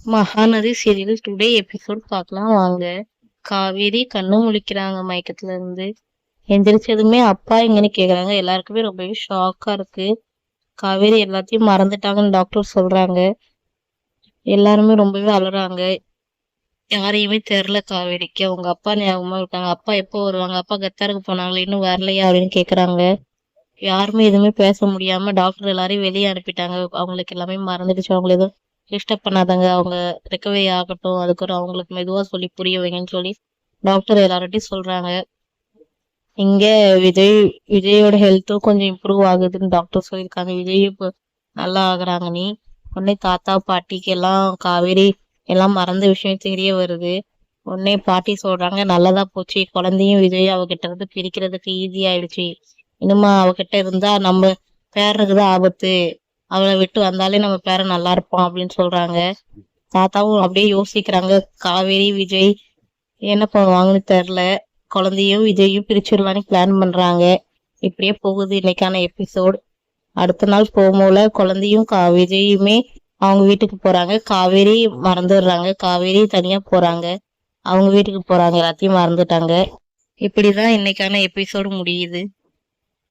Mahanadi serial today episode பார்க்கலாம் வாங்க. காவேரி கண்ணு முழிக்கிறாங்க மயக்கத்துல இருந்து. எந்திரிச்சதுமே அப்பா எங்கன்னு கேக்குறாங்க. எல்லாருக்குமே ரொம்பவே ஷாக்கா இருக்கு. காவேரி எல்லாத்தையும் மறந்துட்டாங்கன்னு டாக்டர் சொல்றாங்க. எல்லாருமே ரொம்பவே அழுறாங்க. யாரையுமே தெரியல காவேரிக்கு. அவங்க அப்பா ஞாபகமா இருக்காங்க. அப்பா எப்போ வருவாங்க? அப்பா கத்தாருக்கு போனாங்களே, இன்னும் வரலையா அப்படின்னு கேக்குறாங்க. யாருமே எதுவுமே பேச முடியாம டாக்டர் எல்லாரையும் வெளியே அனுப்பிட்டாங்க. அவங்களுக்கு எல்லாமே மறந்துடுச்சு. அவங்கள எதுவும் டிஸ்டர்ப் பண்ணாதாங்க, அவங்க ரெக்கவரி ஆகட்டும், அதுக்கப்புறம் அவங்களுக்கு மெதுவா சொல்லி புரிய வைங்கன்னு சொல்லி டாக்டர் எல்லார்ட்டையும் சொல்றாங்க. இங்க விஜய் விஜயோட ஹெல்த்தும் கொஞ்சம் இம்ப்ரூவ் ஆகுதுன்னு டாக்டர் சொல்லியிருக்காங்க. விஜய் இப்போ நல்லா ஆகுறாங்க. நீ உடனே தாத்தா பாட்டிக்கு எல்லாம் காவேரி எல்லாம் மறந்த விஷயம் தெரிய வருது. உடனே பாட்டி சொல்றாங்க, நல்லதா போச்சு, குழந்தையும் விஜய் அவகிட்ட இருந்து பிரிக்கிறதுக்கு ஈஸி ஆயிடுச்சு. இனிமே அவகிட்ட இருந்தா நம்ம பேரனுக்கு தான் ஆபத்து. அவளை விட்டு வந்தாலே நம்ம பேரன் நல்லா இருப்பான் அப்படின்னு சொல்றாங்க. தாத்தாவும் அப்படியே யோசிக்கிறாங்க. காவேரி விஜய் என்ன பண்ணுவாங்கன்னு தெரியல. குழந்தையும் விஜயும் பிரிச்சிடலான்னு பிளான் பண்றாங்க. இப்படியே போகுது இன்னைக்கான எபிசோட். அடுத்த நாள் போகும்போல குழந்தையும் விஜயுமே அவங்க வீட்டுக்கு போறாங்க. காவேரி மறந்துடுறாங்க. காவேரி தனியா போறாங்க. அவங்க வீட்டுக்கு போறாங்க. எல்லாத்தையும் மறந்துட்டாங்க. இப்படிதான் இன்னைக்கான எபிசோடு முடியுது.